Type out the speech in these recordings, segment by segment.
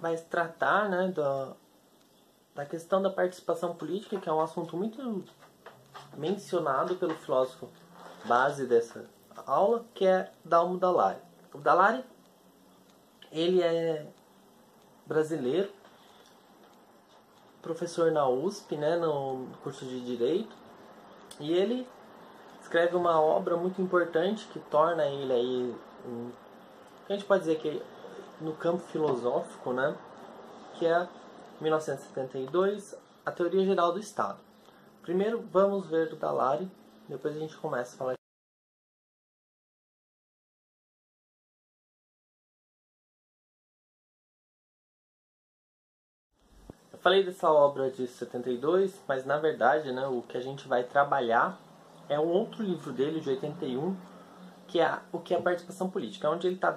vai tratar, né, da questão da participação política, que é um assunto muito mencionado pelo filósofo base dessa aula, que é Dalmo Dallari. O Dallari, ele é brasileiro, professor na USP, né, no curso de Direito, e ele escreve uma obra muito importante que torna ele aí a gente pode dizer que no campo filosófico, né, que é 1972, a Teoria Geral do Estado. Primeiro vamos ver do Dallari, depois a gente começa a falar. Eu falei dessa obra de 72, mas na verdade, né, o que a gente vai trabalhar é um outro livro dele, de 81, que é o que é a participação política, onde ele está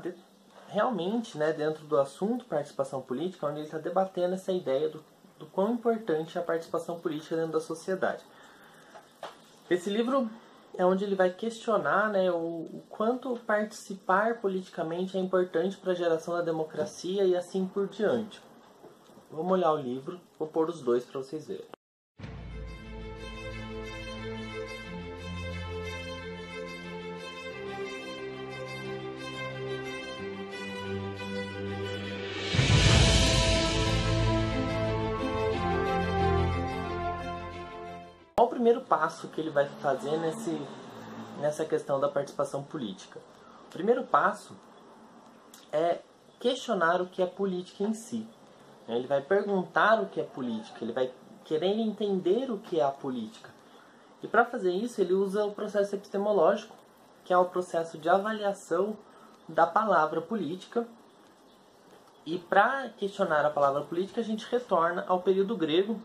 realmente, né, dentro do assunto participação política, onde ele está debatendo essa ideia do quão importante é a participação política dentro da sociedade. Esse livro é onde ele vai questionar, né, o quanto participar politicamente é importante para a geração da democracia e assim por diante. Vamos olhar o livro, vou pôr os dois para vocês verem. Qual o primeiro passo que ele vai fazer nessa questão da participação política? O primeiro passo é questionar o que é política em si. Ele vai perguntar o que é política, ele vai querer entender o que é a política. E para fazer isso ele usa o processo epistemológico, que é o processo de avaliação da palavra política. E para questionar a palavra política a gente retorna ao período grego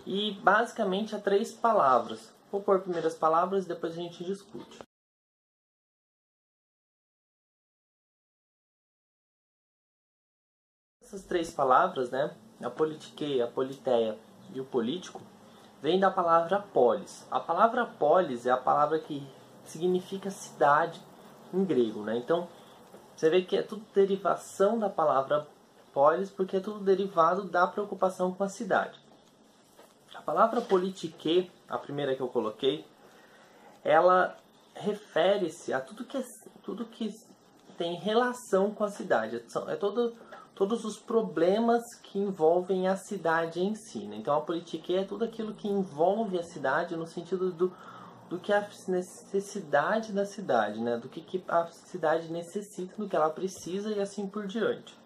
e basicamente a 3 palavras. Vou pôr primeiro as palavras e depois a gente discute. Essas 3 palavras, né, a politiqueia, a politeia e o político, vem da palavra polis. A palavra polis é a palavra que significa cidade em grego, né? Então, você vê que é tudo derivação da palavra polis, porque é tudo derivado da preocupação com a cidade. A palavra politique, a primeira que eu coloquei, ela refere-se a tudo que tem relação com a cidade. Todos os problemas que envolvem a cidade em si, né? Então a politique é tudo aquilo que envolve a cidade no sentido do que a necessidade da cidade, né? Do que a cidade necessita, do que ela precisa e assim por diante.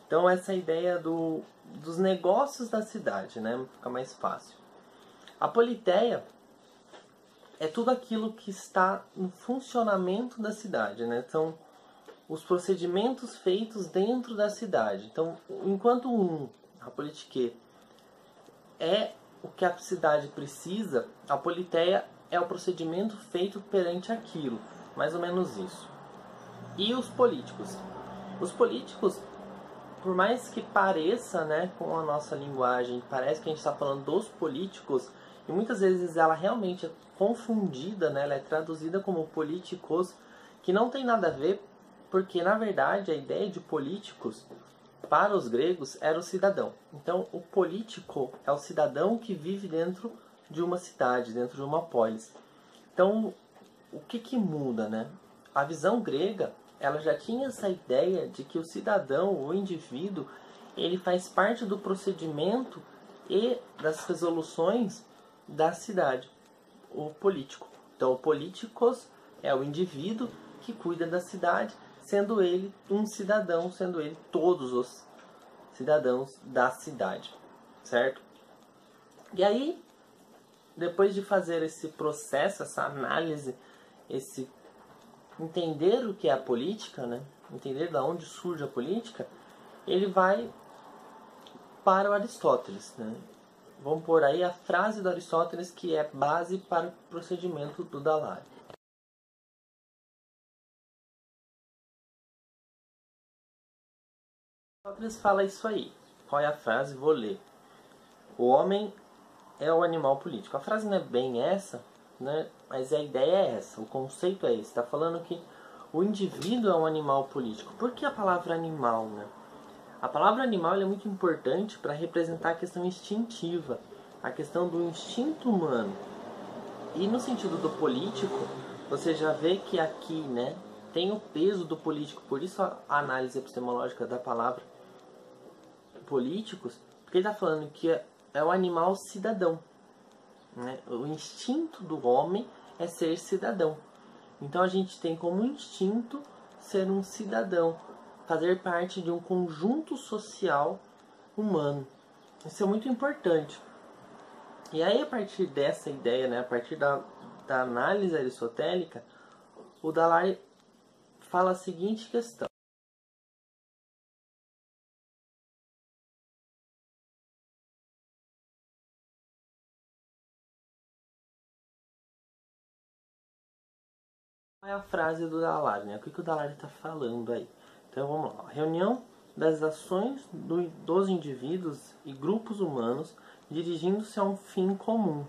Então essa ideia dos negócios da cidade, né? Fica mais fácil. A politeia é tudo aquilo que está no funcionamento da cidade, né? São os procedimentos feitos dentro da cidade. Então, enquanto a politique é o que a cidade precisa, a politeia é o procedimento feito perante aquilo. Mais ou menos isso. E os políticos? Os políticos, por mais que pareça, né, com a nossa linguagem, parece que a gente está falando dos políticos, e muitas vezes ela realmente é confundida, né, ela é traduzida como políticos, que não tem nada a ver, porque na verdade a ideia de políticos para os gregos era o cidadão. Então o político é o cidadão que vive dentro de uma cidade, dentro de uma polis. Então o que muda, né? A visão grega, ela já tinha essa ideia de que o cidadão, o indivíduo, ele faz parte do procedimento e das resoluções da cidade, o político. Então o políticos é o indivíduo que cuida da cidade, sendo ele um cidadão, sendo ele todos os cidadãos da cidade, certo? E aí, depois de fazer esse processo, essa análise, esse entender o que é a política, né? Entender de onde surge a política, ele vai para o Aristóteles, né? Vamos pôr aí a frase do Aristóteles que é base para o procedimento do Dallari. Aristóteles fala isso aí. Qual é a frase? Vou ler. O homem é o animal político. A frase não é bem essa, né? Mas a ideia é essa, o conceito é esse. Está falando que o indivíduo é um animal político. Por que a palavra animal, né? A palavra animal é muito importante para representar a questão instintiva, a questão do instinto humano. E no sentido do político, você já vê que aqui, né, tem o peso do político, por isso a análise epistemológica da palavra políticos, porque ele está falando que é o animal cidadão, né? O instinto do homem é ser cidadão. Então a gente tem como instinto ser um cidadão, fazer parte de um conjunto social humano. Isso é muito importante. E aí, a partir dessa ideia, né, a partir da análise aristotélica, o Dall'Are fala a seguinte questão. Qual é a frase do Dall'Are, né? O que o Dall'Are está falando aí? Então vamos lá. A reunião das ações dos indivíduos e grupos humanos dirigindo-se a um fim comum,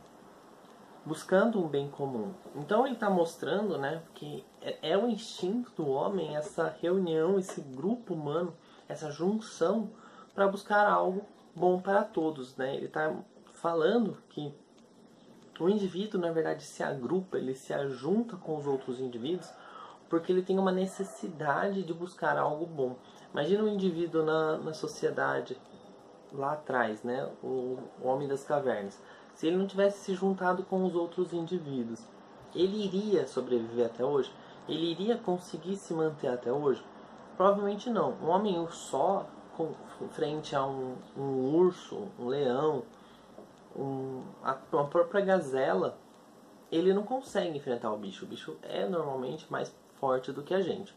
buscando um bem comum. Então ele está mostrando, né, que é o instinto do homem essa reunião, esse grupo humano, essa junção para buscar algo bom para todos, né? Ele está falando que o indivíduo, na verdade, se agrupa, ele se ajunta com os outros indivíduos porque ele tem uma necessidade de buscar algo bom. Imagina um indivíduo na sociedade lá atrás, né? O homem das cavernas. Se ele não tivesse se juntado com os outros indivíduos, ele iria sobreviver até hoje? Ele iria conseguir se manter até hoje? Provavelmente não. Um homem só, frente a um urso, um leão, uma própria gazela, ele não consegue enfrentar o bicho. O bicho é normalmente mais forte do que a gente.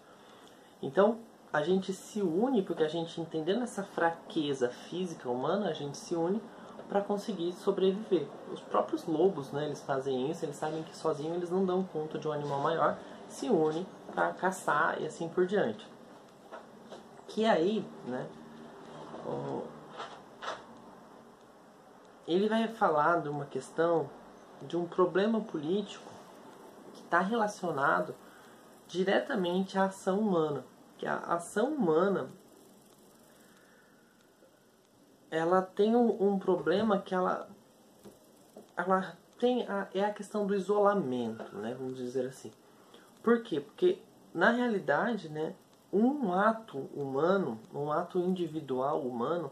Então, a gente se une porque a gente, entendendo essa fraqueza física humana, a gente se une para conseguir sobreviver. Os próprios lobos, né, eles fazem isso, eles sabem que sozinhos eles não dão conta de um animal maior, se unem para caçar e assim por diante. Que aí, né, ele vai falar de uma questão, de um problema político que está relacionado diretamente à ação humana. Que a ação humana, ela tem um problema que ela tem é a questão do isolamento, né, vamos dizer assim. Por quê? Porque na realidade, né, um ato humano, um ato individual humano,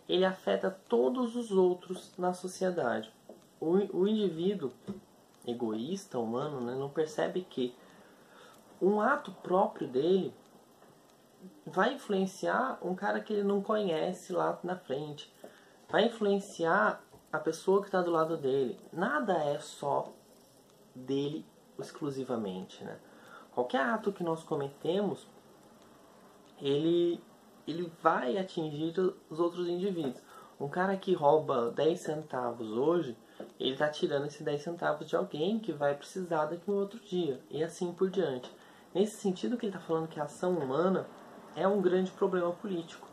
ele afeta todos os outros na sociedade. O indivíduo egoísta humano, né, não percebe que um ato próprio dele vai influenciar um cara que ele não conhece lá na frente. Vai influenciar a pessoa que está do lado dele. Nada é só dele exclusivamente, né? Qualquer ato que nós cometemos, ele vai atingir os outros indivíduos. Um cara que rouba 10 centavos hoje, ele está tirando esses 10 centavos de alguém que vai precisar daqui no outro dia. E assim por diante. Nesse sentido que ele está falando que a ação humana é um grande problema político,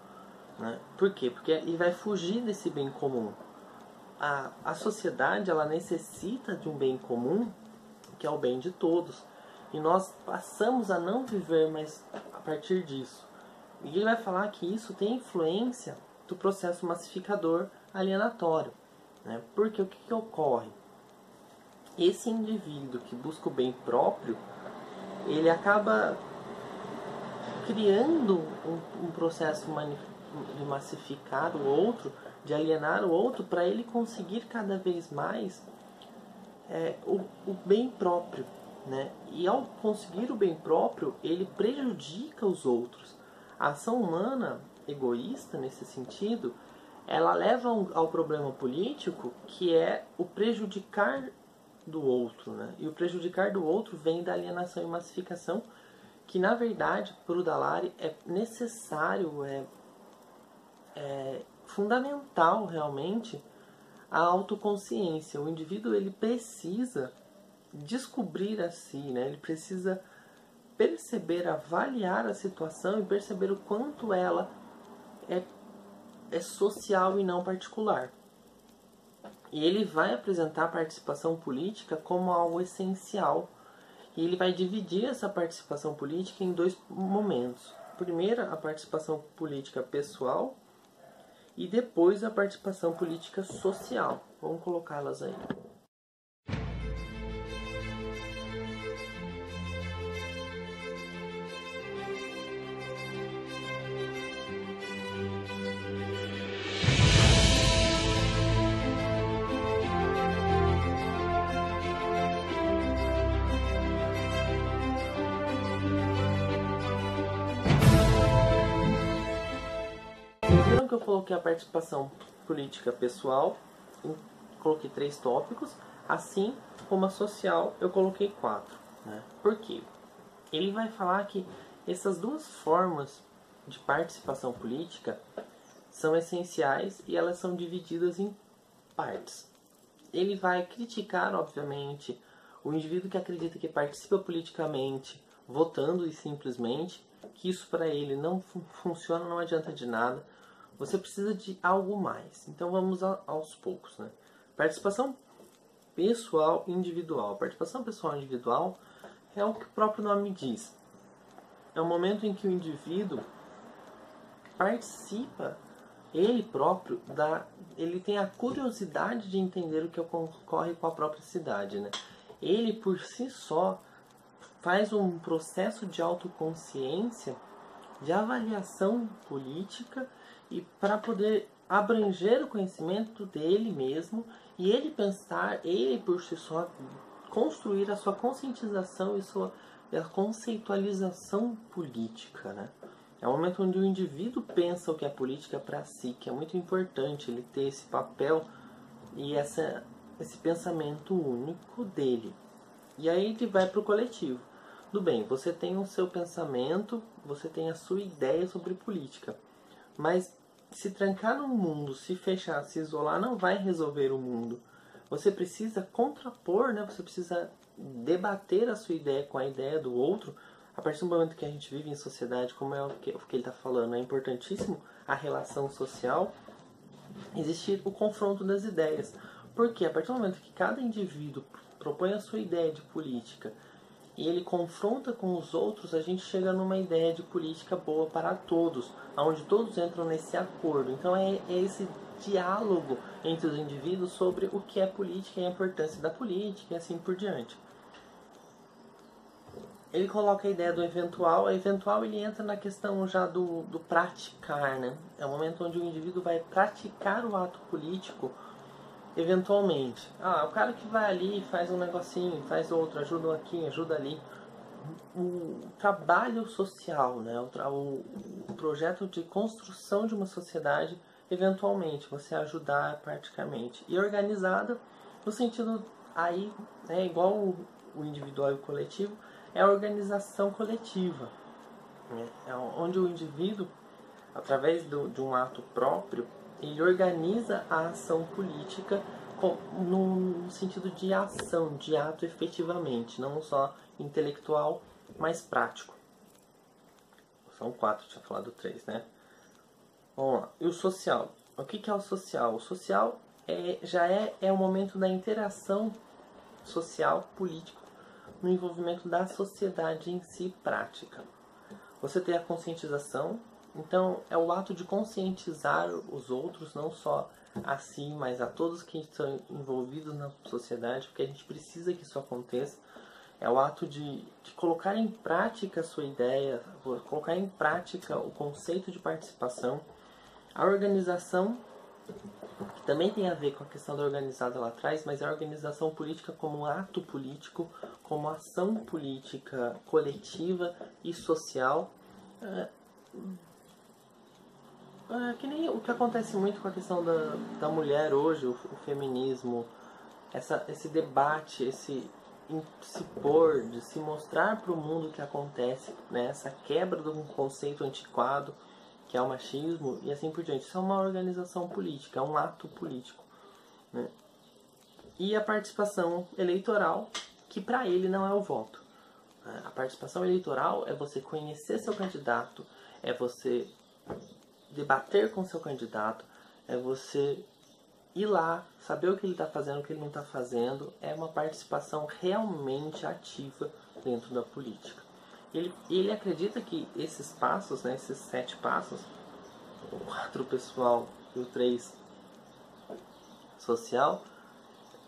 né? Por quê? Porque ele vai fugir desse bem comum. A sociedade, ela necessita de um bem comum, que é o bem de todos. E nós passamos a não viver mais a partir disso. E ele vai falar que isso tem influência do processo massificador alienatório, né? Porque o que ocorre? Esse indivíduo que busca o bem próprio, ele acaba criando um processo de massificar o outro, de alienar o outro, para ele conseguir cada vez mais o bem próprio, né? E ao conseguir o bem próprio, ele prejudica os outros. A ação humana egoísta, nesse sentido, ela leva ao problema político, que é o prejudicar do outro, né? E o prejudicar do outro vem da alienação e massificação, que na verdade, para o Dall'Are, é necessário, é fundamental realmente a autoconsciência. O indivíduo, ele precisa descobrir a si, né? Ele precisa perceber, avaliar a situação e perceber o quanto ela é social e não particular. E ele vai apresentar a participação política como algo essencial. E ele vai dividir essa participação política em dois momentos. primeiro a participação política pessoal e depois a participação política social. Vamos colocá-las aí. Viram que eu coloquei a participação política pessoal, coloquei 3 tópicos, assim como a social eu coloquei 4. Né? Por quê? Ele vai falar que essas duas formas de participação política são essenciais e elas são divididas em partes. Ele vai criticar, obviamente, o indivíduo que acredita que participa politicamente, votando e simplesmente, que isso para ele não funciona, não adianta de nada. Você precisa de algo mais. Então vamos aos poucos. Né? Participação pessoal individual. Participação pessoal individual é o que o próprio nome diz. É o momento em que o indivíduo participa, ele próprio, ele tem a curiosidade de entender o que ocorre com a própria cidade. Né? Ele, por si só, faz um processo de autoconsciência, de avaliação política, e para poder abranger o conhecimento dele mesmo e ele pensar, ele por si só, construir a sua conscientização e a conceitualização política. Né? É o momento onde o indivíduo pensa o que é política para si, que é muito importante ele ter esse papel e esse pensamento único dele. E aí ele vai para o coletivo. Tudo bem, você tem o seu pensamento, você tem a sua ideia sobre política, mas se trancar no mundo, se fechar, se isolar, não vai resolver o mundo. Você precisa contrapor, né? Você precisa debater a sua ideia com a ideia do outro. A partir do momento que a gente vive em sociedade, como é o que ele está falando, é importantíssimo a relação social, existir o confronto das ideias. Porque a partir do momento que cada indivíduo propõe a sua ideia de política e ele confronta com os outros, a gente chega numa ideia de política boa para todos, onde todos entram nesse acordo. Então é esse diálogo entre os indivíduos sobre o que é política e a importância da política e assim por diante. Ele coloca a ideia do eventual. O eventual ele entra na questão já do praticar. Né? É o momento onde o indivíduo vai praticar o ato político eventualmente. O cara que vai ali, faz um negocinho, faz outro, ajuda aqui, ajuda ali. O trabalho social, né? o projeto de construção de uma sociedade, eventualmente, você ajudar praticamente. E organizada, no sentido aí, né, igual o individual e o coletivo, é a organização coletiva. Né? É onde o indivíduo, através de um ato próprio, ele organiza a ação política no sentido de ação, de ato efetivamente, não só intelectual, mas prático. São 4, tinha falado 3, né? Vamos lá. E o social? O que é o social? O social já é o momento da interação social, político, no envolvimento da sociedade em si prática. Você tem a conscientização. Então, é o ato de conscientizar os outros, não só a si, mas a todos que estão envolvidos na sociedade, porque a gente precisa que isso aconteça. É o ato de colocar em prática a sua ideia, colocar em prática o conceito de participação. A organização, que também tem a ver com a questão da organizada lá atrás, mas é a organização política como um ato político, como ação política coletiva e social. Que nem o que acontece muito com a questão da mulher hoje, o feminismo, esse debate, esse se pôr, de se mostrar para o mundo o que acontece, né? Essa quebra de um conceito antiquado, que é o machismo, e assim por diante. Isso é uma organização política, é um ato político. Né? E a participação eleitoral, que para ele não é o voto. A participação eleitoral é você conhecer seu candidato, é você debater com seu candidato, é você ir lá, saber o que ele está fazendo, o que ele não está fazendo. É uma participação realmente ativa dentro da política. Ele acredita que esses passos, né, esses 7 passos, o 4 pessoal e o 3 social,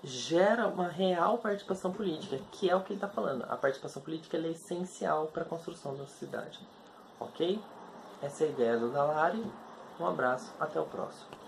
gera uma real participação política, que é o que ele está falando. A participação política ela é essencial para a construção da sociedade. Ok? Essa é a ideia do Dallaire. Um abraço, até o próximo.